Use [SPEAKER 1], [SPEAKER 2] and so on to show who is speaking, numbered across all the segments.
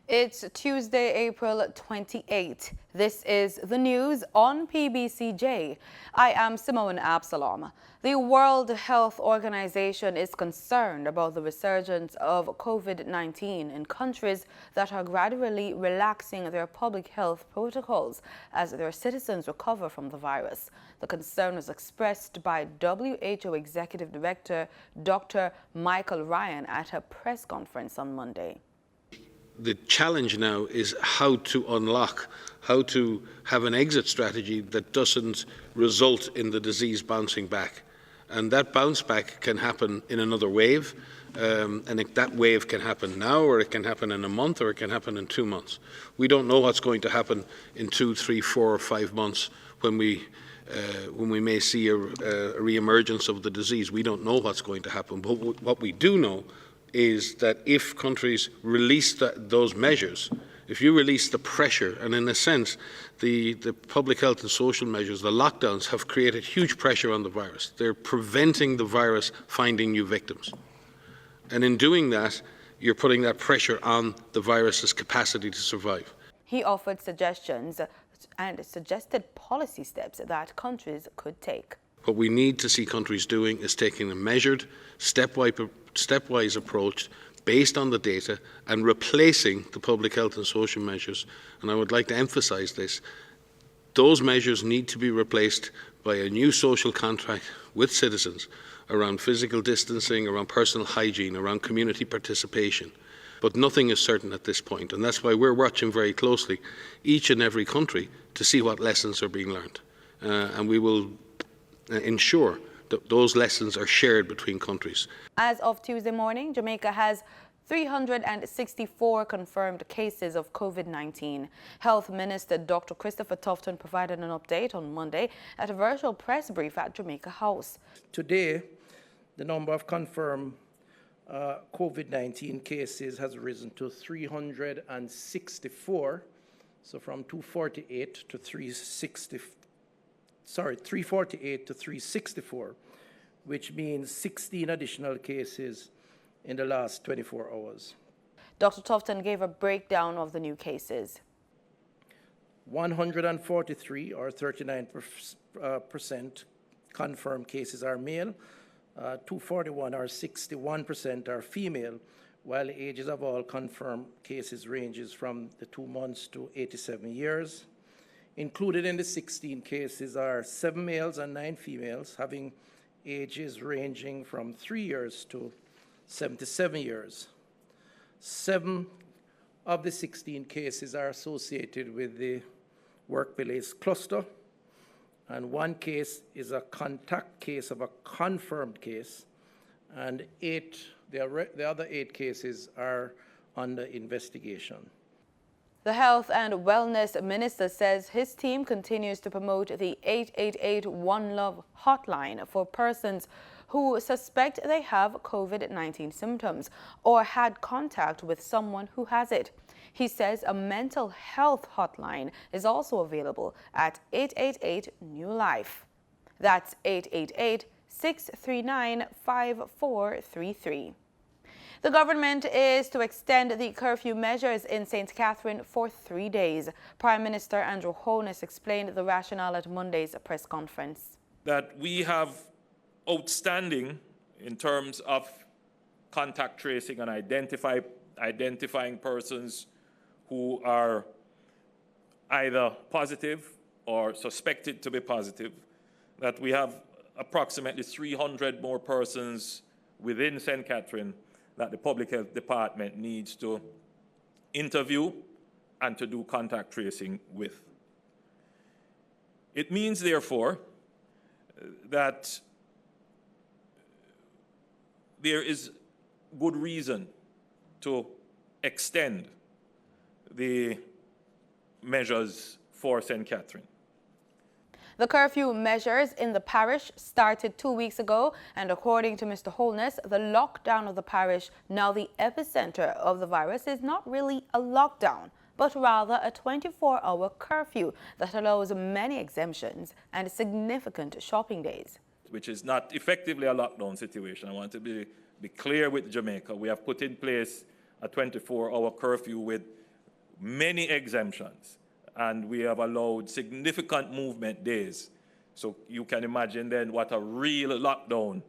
[SPEAKER 1] It's Tuesday, April 28. This is the news on PBCJ. I am Simone Absalom. The World Health Organization is concerned about the resurgence of COVID-19 in countries that are gradually relaxing their public health protocols as their citizens recover from the virus. The concern was expressed by WHO Executive Director Dr. Michael Ryan at a press conference on Monday.
[SPEAKER 2] The challenge now is how to unlock, how to have an exit strategy that doesn't result in the disease bouncing back. And that bounce back can happen in another wave, and that wave can happen now, or it can happen in a month, or it can happen in 2 months. We don't know what's going to happen in 2, 3, 4, or 5 months when we may see a re-emergence of the disease. We don't know what's going to happen. But what we do know is that if countries release those measures, if you release the pressure, and in a sense, the public health and social measures, the lockdowns have created huge pressure on the virus. They're preventing the virus finding new victims. And in doing that, you're putting that pressure on the virus's capacity to survive.
[SPEAKER 1] He offered suggestions and suggested policy steps that countries could take.
[SPEAKER 2] What we need to see countries doing is taking a measured, stepwise approach based on the data and replacing the public health and social measures. And I would like to emphasize this. Those measures need to be replaced by a new social contract with citizens around physical distancing, around personal hygiene, around community participation. But nothing is certain at this point, and that's why we're watching very closely each and every country to see what lessons are being learned. And we will ensure that those lessons are shared between countries.
[SPEAKER 1] As of Tuesday morning, Jamaica has 364 confirmed cases of COVID-19. Health Minister Dr. Christopher Tufton provided an update on Monday at a virtual press brief at Jamaica House.
[SPEAKER 3] Today, the number of confirmed COVID-19 cases has risen to 364, so from 348 to 364, which means 16 additional cases in the last 24 hours.
[SPEAKER 1] Dr. Tufton gave a breakdown of the new cases.
[SPEAKER 3] 143, or 39% confirmed cases are male, 241, or 61%, are female, while the ages of all confirmed cases ranges from the 2 months to 87 years. Included in the 16 cases are 7 males and 9 females, having ages ranging from 3 years to 77 years. 7 of the 16 cases are associated with the workplace cluster, and 1 case is a contact case of a confirmed case, and the other 8 cases are under investigation.
[SPEAKER 1] The Health and Wellness Minister says his team continues to promote the 888 One Love hotline for persons who suspect they have COVID-19 symptoms or had contact with someone who has it. He says a mental health hotline is also available at 888 New Life. That's 888-639-5433. The government is to extend the curfew measures in St. Catherine for 3 days. Prime Minister Andrew Holness explained the rationale at Monday's press conference.
[SPEAKER 4] That we have outstanding in terms of contact tracing and identifying persons who are either positive or suspected to be positive, that we have approximately 300 more persons within St. Catherine that the Public Health Department needs to interview and to do contact tracing with. It means, therefore, that there is good reason to extend the measures for St. Catherine.
[SPEAKER 1] The curfew measures in the parish started 2 weeks ago, and according to Mr. Holness, the lockdown of the parish, now the epicenter of the virus, is not really a lockdown, but rather a 24-hour curfew that allows many exemptions and significant shopping days.
[SPEAKER 4] Which is not effectively a lockdown situation. I want to be clear with Jamaica. We have put in place a 24-hour curfew with many exemptions, and we have allowed significant movement days. So you can imagine then what a real lockdown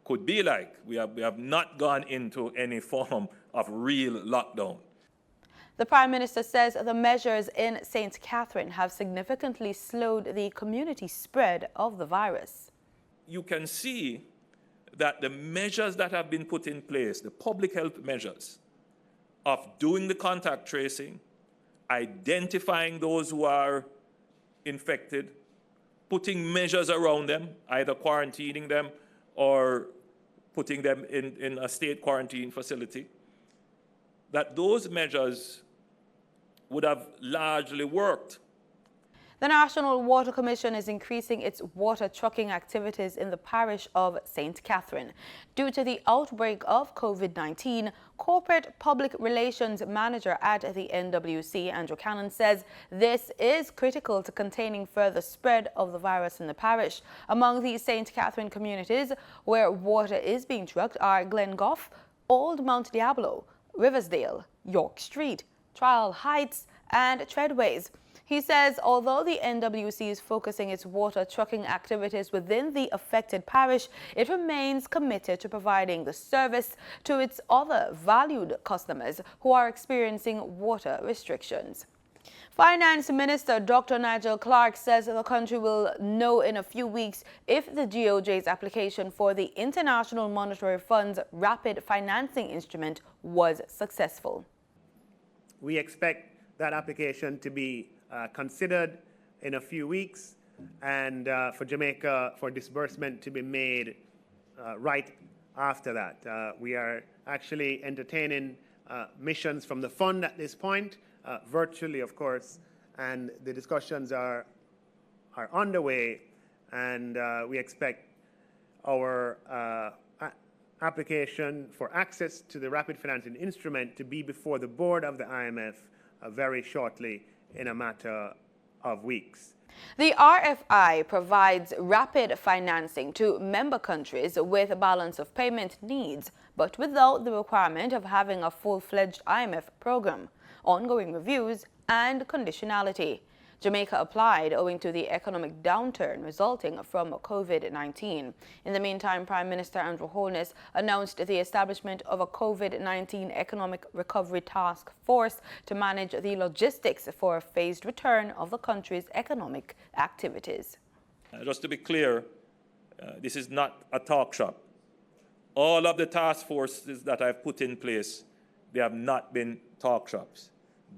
[SPEAKER 4] could be like. We have not gone into any form of real lockdown.
[SPEAKER 1] The Prime Minister says the measures in St. Catherine have significantly slowed the community spread of the virus.
[SPEAKER 4] You can see that the measures that have been put in place, the public health measures of doing the contact tracing, identifying those who are infected, putting measures around them, either quarantining them or putting them in a state quarantine facility, that those measures would have largely worked.
[SPEAKER 1] The National Water Commission is increasing its water trucking activities in the parish of St. Catherine. Due to the outbreak of COVID-19, Corporate Public Relations Manager at the NWC, Andrew Cannon, says this is critical to containing further spread of the virus in the parish. Among the St. Catherine communities where water is being trucked are Glengough, Old Mount Diablo, Riversdale, York Street, Trial Heights and Treadways. He says although the NWC is focusing its water trucking activities within the affected parish, it remains committed to providing the service to its other valued customers who are experiencing water restrictions. Finance Minister Dr. Nigel Clark says the country will know in a few weeks if the GOJ's application for the International Monetary Fund's rapid financing instrument was successful.
[SPEAKER 5] We expect that application to be considered in a few weeks, and for Jamaica, for disbursement to be made right after that. We are actually entertaining missions from the fund at this point, virtually, of course, and the discussions are underway, and we expect our application for access to the rapid financing instrument to be before the board of the IMF very shortly, in a matter of weeks.
[SPEAKER 1] The RFI provides rapid financing to member countries with a balance of payment needs, but without the requirement of having a full-fledged IMF program, ongoing reviews and conditionality. Jamaica applied owing to the economic downturn resulting from COVID-19. In the meantime, Prime Minister Andrew Holness announced the establishment of a COVID-19 Economic Recovery Task Force to manage the logistics for a phased return of the country's economic activities.
[SPEAKER 4] Just to be clear, this is not a talk shop. All of the task forces that I've put in place, they have not been talk shops.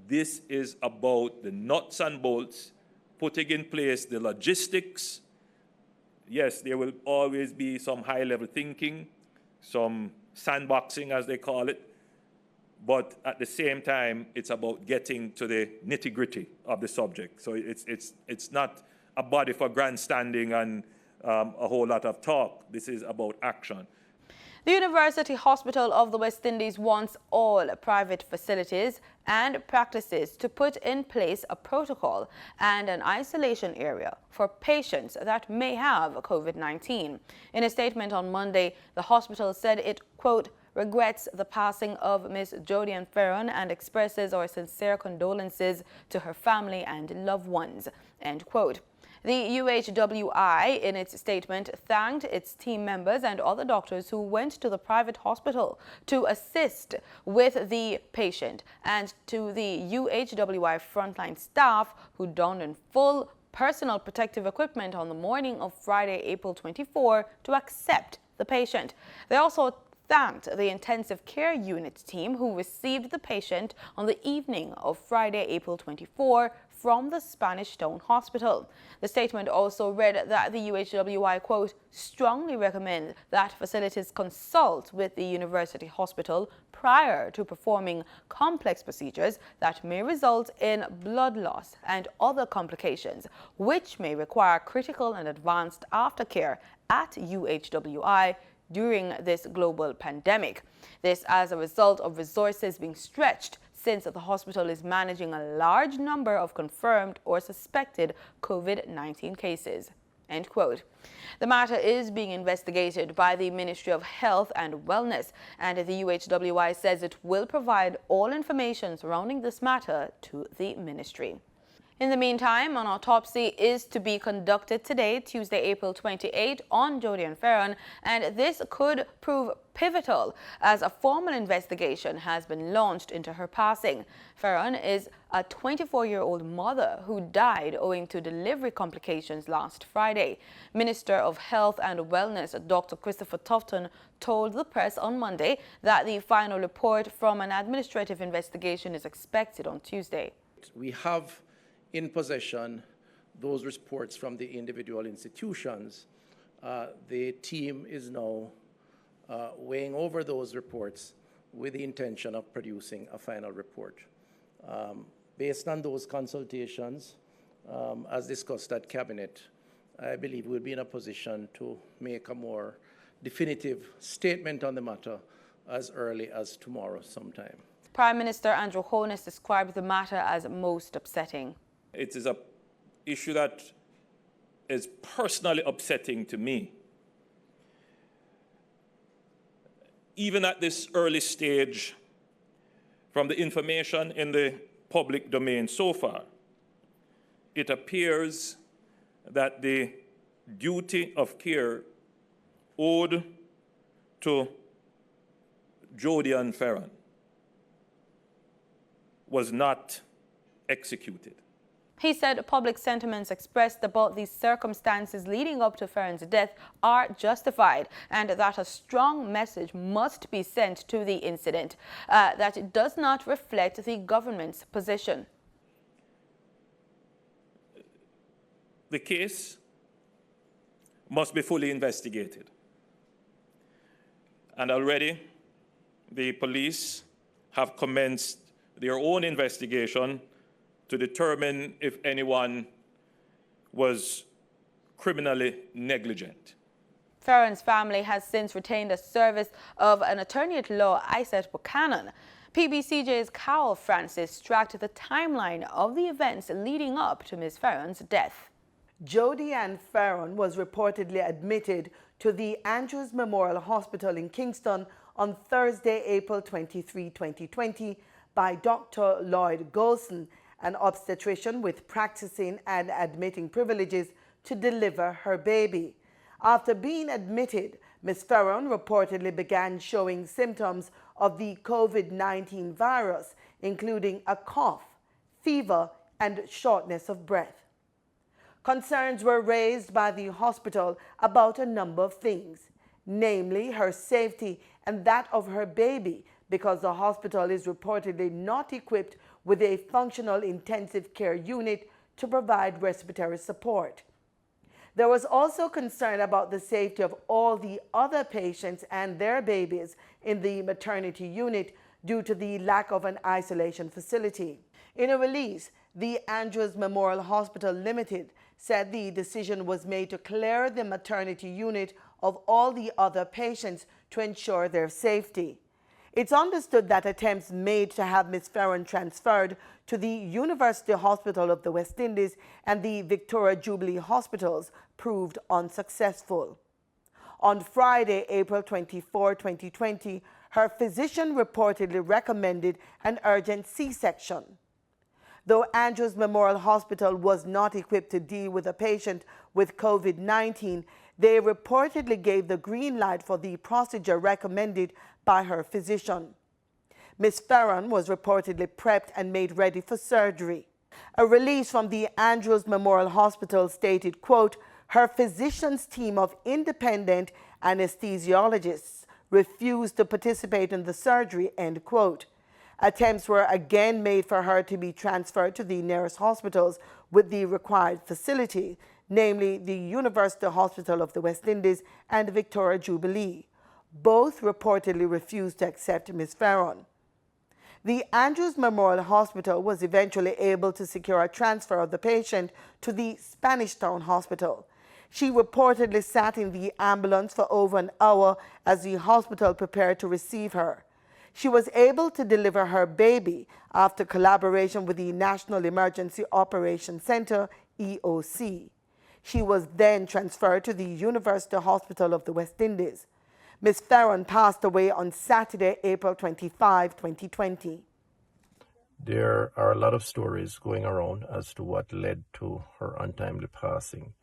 [SPEAKER 4] This is about the nuts and bolts, putting in place the logistics. Yes, there will always be some high-level thinking, some sandboxing, as they call it, but at the same time, it's about getting to the nitty-gritty of the subject. So it's not a body for grandstanding and a whole lot of talk. This is about action.
[SPEAKER 1] The University Hospital of the West Indies wants all private facilities and practices to put in place a protocol and an isolation area for patients that may have COVID-19. In a statement on Monday, the hospital said it, quote, regrets the passing of Ms. Jodian Fearon and expresses our sincere condolences to her family and loved ones, end quote. The UWHI, in its statement, thanked its team members and other doctors who went to the private hospital to assist with the patient, and to the UWHI frontline staff who donned in full personal protective equipment on the morning of Friday, April 24, to accept the patient. They also thanked the intensive care unit team who received the patient on the evening of Friday, April 24, from the Spanish Town Hospital. The statement also read that the UWHI, quote, strongly recommend that facilities consult with the University Hospital prior to performing complex procedures that may result in blood loss and other complications, which may require critical and advanced aftercare at UWHI during this global pandemic. This as a result of resources being stretched since the hospital is managing a large number of confirmed or suspected COVID-19 cases, end quote. The matter is being investigated by the Ministry of Health and Wellness, and the UWHI says it will provide all information surrounding this matter to the ministry. In the meantime, an autopsy is to be conducted today, Tuesday, April 28, on Jodian Fearon, and this could prove pivotal as a formal investigation has been launched into her passing. Fearon is a 24-year-old mother who died owing to delivery complications last Friday. Minister of Health and Wellness, Dr. Christopher Tufton, told the press on Monday that the final report from an administrative investigation is expected on Tuesday.
[SPEAKER 3] We have in possession those reports from the individual institutions. The team is now weighing over those reports with the intention of producing a final report. Based on those consultations, as discussed at Cabinet, I believe we'll be in a position to make a more definitive statement on the matter as early as tomorrow sometime.
[SPEAKER 1] Prime Minister Andrew Holness described the matter as most upsetting.
[SPEAKER 4] It is an issue that is personally upsetting to me. Even at this early stage, from the information in the public domain so far, it appears that the duty of care owed to Jodian Fearon was not executed.
[SPEAKER 1] He said public sentiments expressed about the circumstances leading up to Fearon's death are justified, and that a strong message must be sent to the incident, that it does not reflect the government's position.
[SPEAKER 4] The case must be fully investigated. And already the police have commenced their own investigation to determine if anyone was criminally negligent.
[SPEAKER 1] Fearon's family has since retained the service of an attorney at law, Isaac Buchanan. PBCJ's Carol Francis tracked the timeline of the events leading up to Ms. Fearon's death.
[SPEAKER 6] Jodian Fearon was reportedly admitted to the Andrews Memorial Hospital in Kingston on Thursday, April 23, 2020 by Dr. Lloyd Golson, an obstetrician with practicing and admitting privileges, to deliver her baby. After being admitted, Ms. Fearon reportedly began showing symptoms of the COVID-19 virus, including a cough, fever, and shortness of breath. Concerns were raised by the hospital about a number of things, namely her safety and that of her baby, because the hospital is reportedly not equipped with a functional intensive care unit to provide respiratory support. There was also concern about the safety of all the other patients and their babies in the maternity unit due to the lack of an isolation facility. In a release, the Andrews Memorial Hospital Limited said the decision was made to clear the maternity unit of all the other patients to ensure their safety. It's understood that attempts made to have Ms. Fearon transferred to the University Hospital of the West Indies and the Victoria Jubilee Hospitals proved unsuccessful. On Friday, April 24, 2020, her physician reportedly recommended an urgent C-section. Though Andrews Memorial Hospital was not equipped to deal with a patient with COVID-19, they reportedly gave the green light for the procedure recommended by her physician. Ms. Fearon was reportedly prepped and made ready for surgery. A release from the Andrews Memorial Hospital stated, quote, her physician's team of independent anesthesiologists refused to participate in the surgery, end quote. Attempts were again made for her to be transferred to the nearest hospitals with the required facility, namely the University Hospital of the West Indies and Victoria Jubilee. Both reportedly refused to accept Ms. Fearon. The Andrews Memorial Hospital was eventually able to secure a transfer of the patient to the Spanish Town Hospital. She reportedly sat in the ambulance for over an hour as the hospital prepared to receive her. She was able to deliver her baby after collaboration with the National Emergency Operations Center, EOC. She was then transferred to the University Hospital of the West Indies. Ms. Fearon passed away on Saturday, April 25, 2020.
[SPEAKER 7] There are a lot of stories going around as to what led to her untimely passing.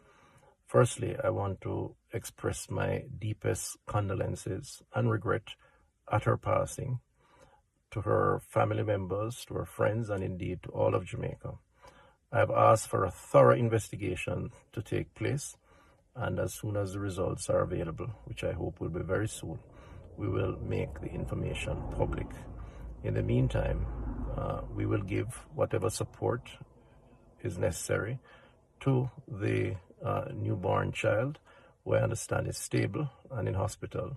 [SPEAKER 7] Firstly, I want to express my deepest condolences and regret at her passing to her family members, to her friends, and indeed to all of Jamaica. I have asked for a thorough investigation to take place, and as soon as the results are available, which I hope will be very soon, we will make the information public. In the meantime, we will give whatever support is necessary to the newborn child, who I understand is stable and in hospital,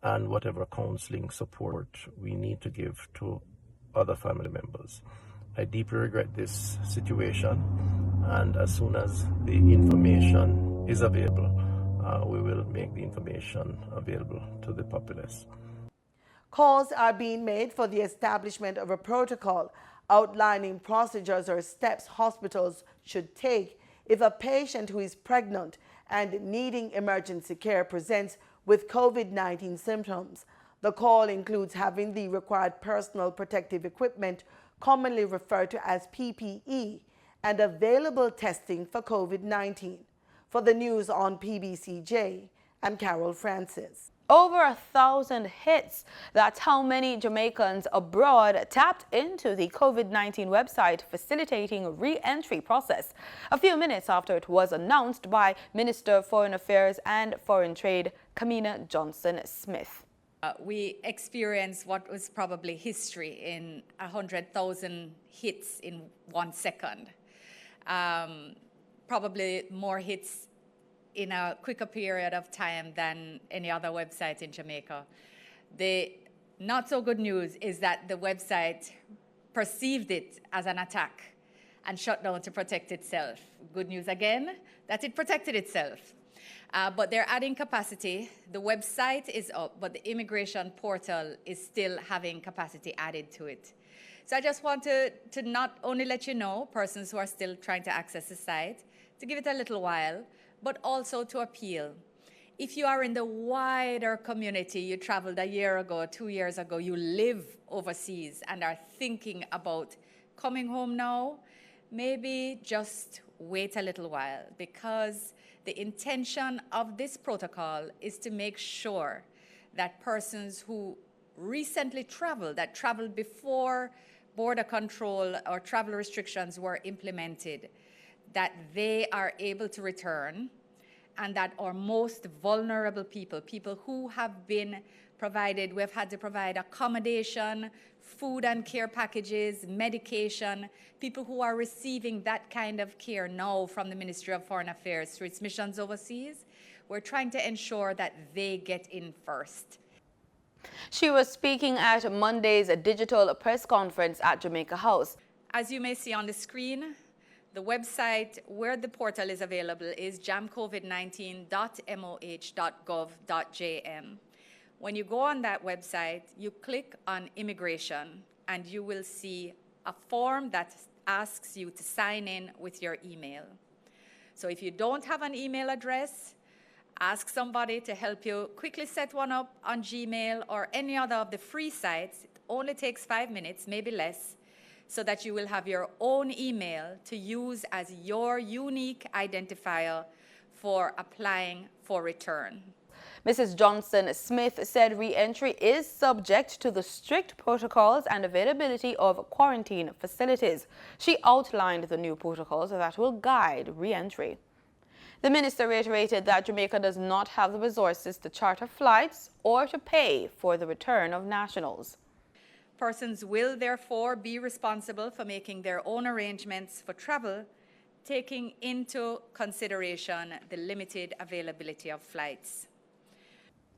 [SPEAKER 7] and whatever counseling support we need to give to other family members. I deeply regret this situation, and as soon as the information is available, we will make the information available to the populace.
[SPEAKER 6] Calls are being made for the establishment of a protocol outlining procedures or steps hospitals should take if a patient who is pregnant and needing emergency care presents with COVID-19 symptoms. The call includes having the required personal protective equipment, commonly referred to as PPE, and available testing for COVID-19. For the news on PBCJ, I'm Carol Francis.
[SPEAKER 1] Over 1,000 hits. That's how many Jamaicans abroad tapped into the COVID-19 website facilitating re-entry process a few minutes after it was announced by Minister of Foreign Affairs and Foreign Trade, Kamina Johnson-Smith.
[SPEAKER 8] We experienced what was probably history in 100,000 hits in 1 second. Probably more hits in a quicker period of time than any other website in Jamaica. The not so good news is that the website perceived it as an attack and shut down to protect itself. Good news again, that it protected itself. But they're adding capacity. The website is up, but the immigration portal is still having capacity added to it. So I just want to not only let you know, persons who are still trying to access the site, to give it a little while, but also to appeal. If you are in the wider community, you traveled a year ago, 2 years ago, you live overseas and are thinking about coming home now, maybe just wait a little while, because the intention of this protocol is to make sure that persons who recently traveled, that traveled before border control or travel restrictions were implemented, that they are able to return, and that our most vulnerable people, people who have been provided, we've had to provide accommodation, food and care packages, medication, people who are receiving that kind of care now from the Ministry of Foreign Affairs through its missions overseas, we're trying to ensure that they get in first.
[SPEAKER 1] She was speaking at Monday's digital press conference at Jamaica House.
[SPEAKER 8] As you may see on the screen, the website where the portal is available is jamcovid19.moh.gov.jm. When you go on that website, you click on immigration and you will see a form that asks you to sign in with your email. So if you don't have an email address, ask somebody to help you quickly set one up on Gmail or any other of the free sites. It only takes 5 minutes, maybe less, so that you will have your own email to use as your unique identifier for applying for return.
[SPEAKER 1] Mrs. Johnson-Smith said re-entry is subject to the strict protocols and availability of quarantine facilities. She outlined the new protocols that will guide re-entry. The minister reiterated that Jamaica does not have the resources to charter flights or to pay for the return of nationals.
[SPEAKER 8] Persons will therefore be responsible for making their own arrangements for travel, taking into consideration the limited availability of flights.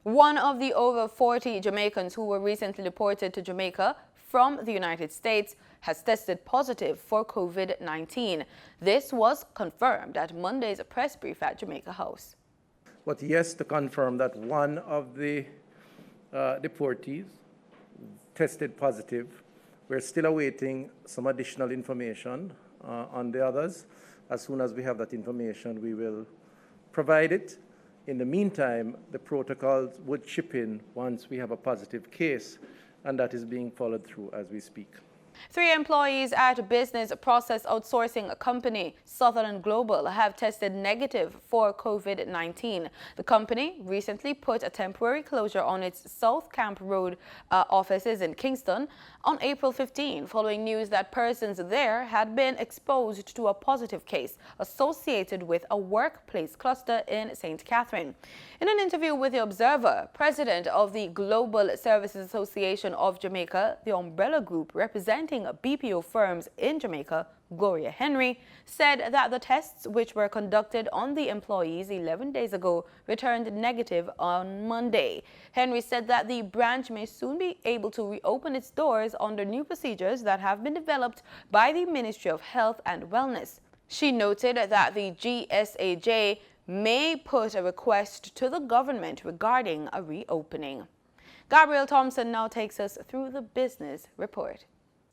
[SPEAKER 1] One of the over 40 Jamaicans who were recently deported to Jamaica from the United States has tested positive for COVID-19. This was confirmed at Monday's press brief at Jamaica House.
[SPEAKER 3] But yes, to confirm that one of the deportees tested positive. We're still awaiting some additional information on the others, As soon as we have that information, we will provide it. In the meantime, the protocols would chip in once we have a positive case, and that is being followed through as we speak.
[SPEAKER 1] 3 employees at a business process outsourcing company, Sutherland Global, have tested negative for COVID-19. The company recently put a temporary closure on its South Camp Road offices in Kingston on April 15, following news that persons there had been exposed to a positive case associated with a workplace cluster in St. Catherine. In an interview with The Observer, President of the Global Services Association of Jamaica, the umbrella group representing BPO firms in Jamaica, Gloria Henry, said that the tests which were conducted on the employees 11 days ago returned negative on Monday. Henry said that the branch may soon be able to reopen its doors under new procedures that have been developed by the Ministry of Health and Wellness. She noted that the GSAJ may put a request to the government regarding a reopening. Gabriel Thompson now takes us through the business report.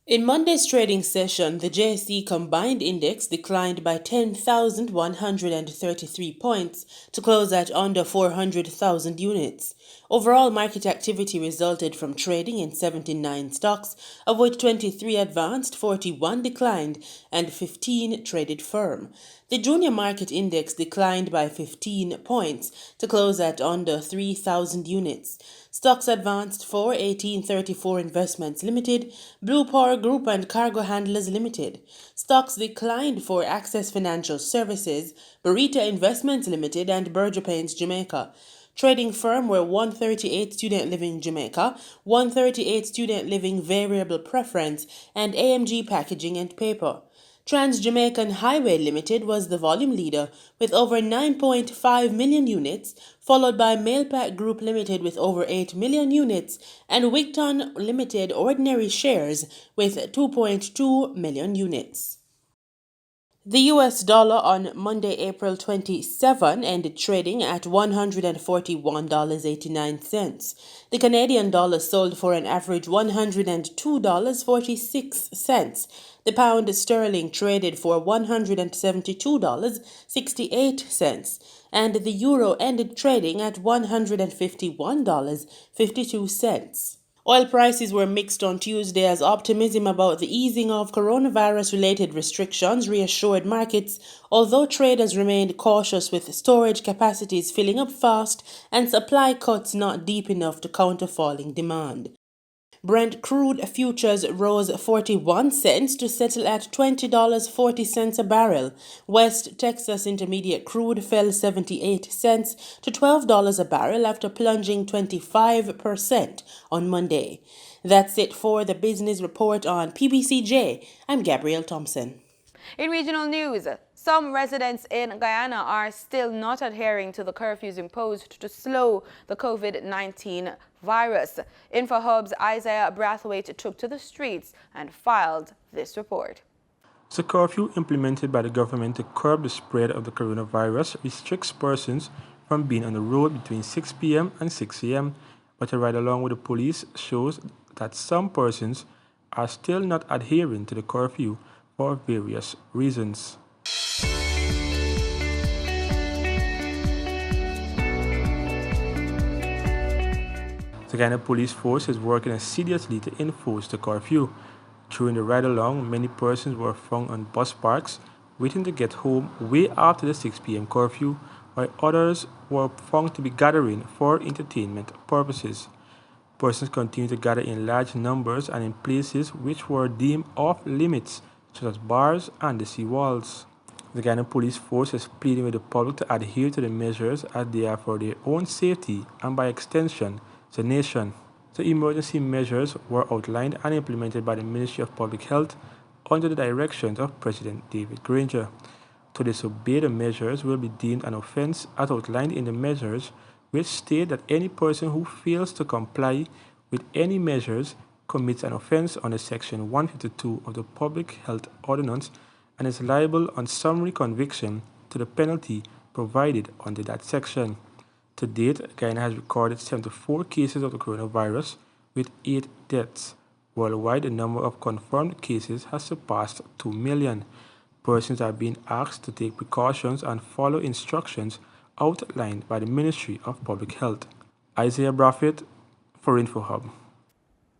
[SPEAKER 9] In Monday's trading session, the JSE Combined Index declined by 10,133 points to close at under 400,000 units. Overall market activity resulted from trading in 79 stocks, of which 23 advanced, 41 declined, and 15 traded firm. The junior market index declined by 15 points to close at under 3,000 units. Stocks advanced for 1834 Investments Limited, Blue Power Group and Cargo Handlers Limited. Stocks declined for Access Financial Services, Barita Investments Limited and Berger Paints Jamaica. Trading firm were 138 Student Living Jamaica, 138 Student Living Variable Preference, and AMG Packaging and Paper. Trans-Jamaican Highway Limited was the volume leader with over 9.5 million units, followed by Mailpack Group Limited with over 8 million units and Wigton Limited Ordinary Shares with 2.2 million units. The US dollar on Monday, April 27, ended trading at $141.89. The Canadian dollar sold for an average $102.46. The pound sterling traded for $172.68, and the euro ended trading at $151.52. Oil prices were mixed on Tuesday as optimism about the easing of coronavirus-related restrictions reassured markets, although traders remained cautious with storage capacities filling up fast and supply cuts not deep enough to counter falling demand. Brent crude futures rose 41 cents to settle at $20.40 a barrel. West Texas Intermediate crude fell 78 cents to $12 a barrel after plunging 25% on Monday. That's it for the business report on PBCJ. I'm Gabrielle Thompson.
[SPEAKER 1] In regional news, some residents in Guyana are still not adhering to the curfews imposed to slow the COVID-19 virus. InfoHub's Isaiah Brathwaite took to the streets and filed this report.
[SPEAKER 10] The curfew implemented by the government to curb the spread of the coronavirus restricts persons from being on the road between 6 p.m. and 6 a.m., but a ride along with the police shows that some persons are still not adhering to the curfew for various reasons. The Guyana police force is working assiduously to enforce the curfew. During the ride-along, many persons were found on bus parks waiting to get home way after the 6 p.m. curfew, while others were found to be gathering for entertainment purposes. Persons continued to gather in large numbers and in places which were deemed off-limits, such as bars and the seawalls. The Guyana police force is pleading with the public to adhere to the measures as they are for their own safety and by extension, the nation. The emergency measures were outlined and implemented by the Ministry of Public Health under the directions of President David Granger. To disobey the measures will be deemed an offense as outlined in the measures, which state that any person who fails to comply with any measures commits an offense under Section 152 of the Public Health Ordinance and is liable on summary conviction to the penalty provided under that section. To date, Guyana has recorded 74 cases of the coronavirus with 8 deaths. Worldwide, the number of confirmed cases has surpassed 2 million. Persons are being asked to take precautions and follow instructions outlined by the Ministry of Public Health. Isaiah Braffett for InfoHub.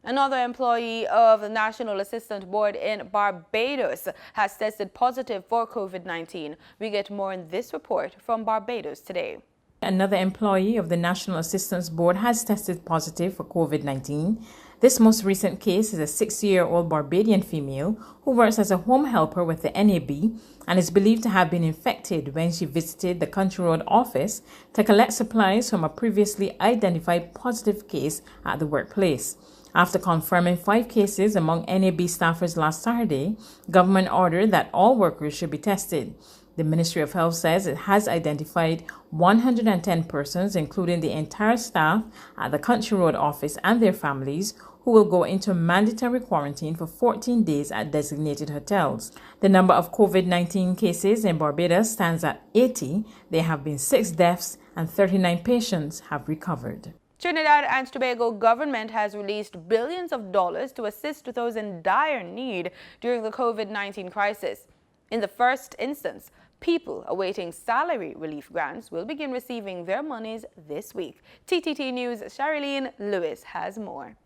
[SPEAKER 1] Another employee of the National Assistance Board in Barbados has tested positive for COVID-19. We get more in this report from Barbados today.
[SPEAKER 11] Another employee of the National Assistance Board has tested positive for COVID-19. This most recent case is a 6-year-old Barbadian female who works as a home helper with the NAB and is believed to have been infected when she visited the Country Road office to collect supplies from a previously identified positive case at the workplace. After confirming 5 cases among NAB staffers last Saturday, government ordered that all workers should be tested. The Ministry of Health says it has identified 110 persons, including the entire staff at the Country Road office and their families, who will go into mandatory quarantine for 14 days at designated hotels. The number of COVID-19 cases in Barbados stands at 80. There have been 6 deaths and 39 patients have recovered.
[SPEAKER 1] Trinidad and Tobago government has released billions of dollars to assist those in dire need during the COVID-19 crisis. In the first instance, people awaiting salary relief grants will begin receiving their monies this week. TTT News' Sherilyn Lewis has more.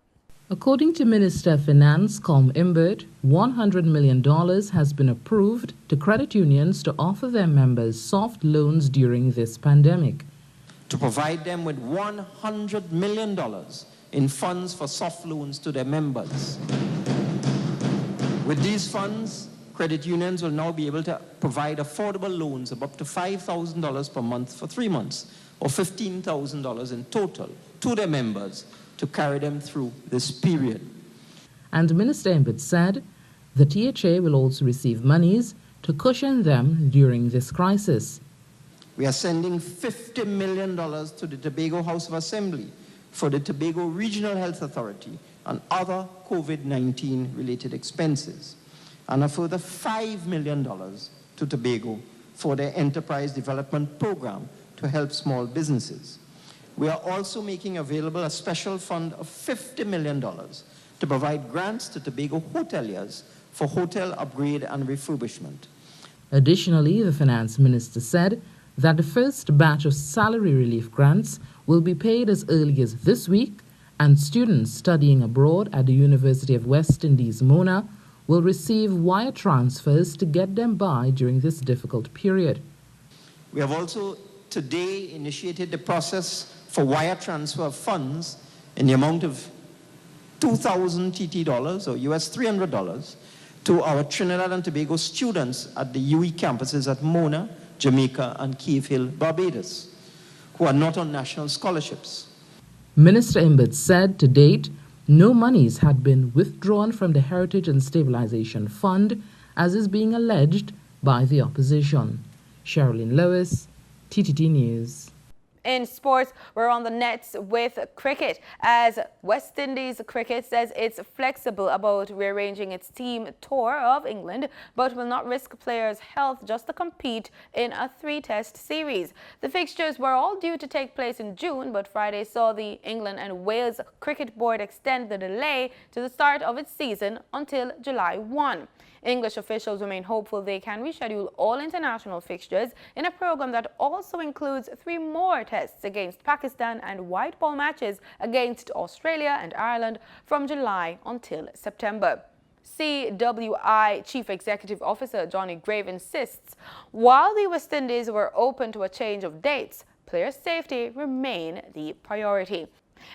[SPEAKER 12] According to Minister of Finance Com Imbert, $100 million has been approved to credit unions to offer their members soft loans during this pandemic.
[SPEAKER 13] To provide them with $100 million in funds for soft loans to their members. With these funds, credit unions will now be able to provide affordable loans of up to $5,000 per month for 3 months, or $15,000 in total, to their members to carry them through this period.
[SPEAKER 12] And Minister Imbert said the THA will also receive monies to cushion them during this crisis.
[SPEAKER 13] We are sending $50 million to the Tobago House of Assembly for the Tobago Regional Health Authority and other COVID-19 related expenses, and a further $5 million to Tobago for their Enterprise Development Program to help small businesses. We are also making available a special fund of $50 million to provide grants to Tobago hoteliers for hotel upgrade and refurbishment.
[SPEAKER 12] Additionally, the Finance Minister said that the first batch of salary relief grants will be paid as early as this week, and students studying abroad at the University of West Indies, Mona, will receive wire transfers to get them by during this difficult period.
[SPEAKER 13] We have also today initiated the process for wire transfer of funds in the amount of 2,000 TT dollars, or US $300, to our Trinidad and Tobago students at the UWHI campuses at Mona, Jamaica, and Cave Hill, Barbados, who are not on national scholarships.
[SPEAKER 12] Minister Imbert said to date, no monies had been withdrawn from the Heritage and Stabilization Fund, as is being alleged by the opposition. Sherilyn Lewis, TTT News.
[SPEAKER 1] In sports, we're on the nets with cricket, as West Indies cricket says it's flexible about rearranging its team tour of England, but will not risk players' health just to compete in a 3-test series. The fixtures were all due to take place in June, but Friday saw the England and Wales Cricket Board extend the delay to the start of its season until July 1. English officials remain hopeful they can reschedule all international fixtures in a program that also includes 3 more tests against Pakistan and white ball matches against Australia and Ireland from July until September. CWI Chief Executive Officer Johnny Grave insists while the West Indies were open to a change of dates, player safety remain the priority.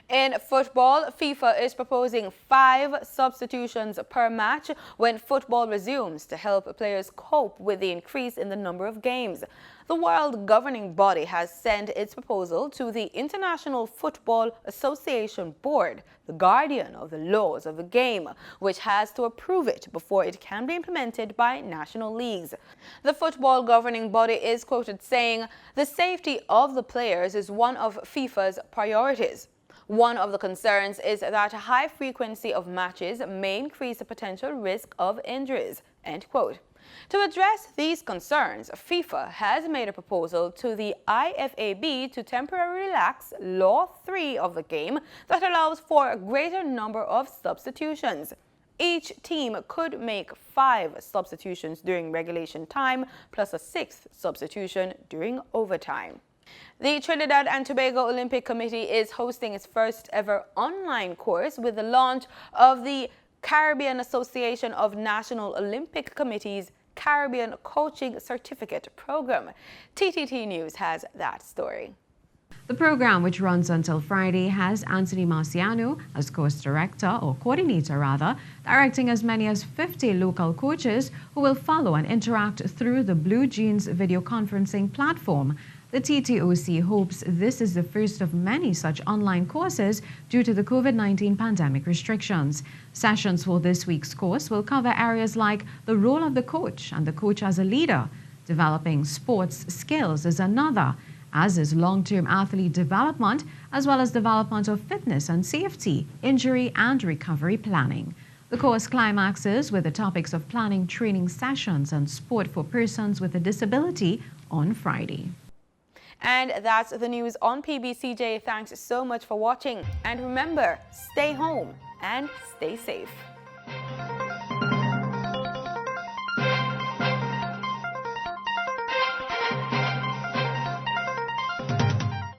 [SPEAKER 1] In football, FIFA is proposing 5 substitutions per match when football resumes to help players cope with the increase in the number of games. The world governing body has sent its proposal to the International Football Association Board, the guardian of the laws of the game, which has to approve it before it can be implemented by national leagues. The football governing body is quoted saying, "The safety of the players is one of FIFA's priorities. One of the concerns is that a high frequency of matches may increase the potential risk of injuries." End quote. To address these concerns, FIFA has made a proposal to the IFAB to temporarily relax Law 3 of the game that allows for a greater number of substitutions. Each team could make 5 substitutions during regulation time, plus a 6th substitution during overtime. The Trinidad and Tobago Olympic Committee is hosting its first ever online course with the launch of the Caribbean Association of National Olympic Committees Caribbean Coaching Certificate Program. TTT News has that story.
[SPEAKER 14] The program, which runs until Friday, has Anthony Marciano as course director, or coordinator rather, directing as many as 50 local coaches who will follow and interact through the Blue Jeans video conferencing platform. The TTOC hopes this is the first of many such online courses due to the COVID-19 pandemic restrictions. Sessions for this week's course will cover areas like the role of the coach and the coach as a leader. Developing sports skills is another, as is long-term athlete development, as well as development of fitness and safety, injury and recovery planning. The course climaxes with the topics of planning training sessions and sport for persons with a disability on Friday.
[SPEAKER 1] And that's the news on PBCJ. Thanks so much for watching. And remember, stay home and stay safe.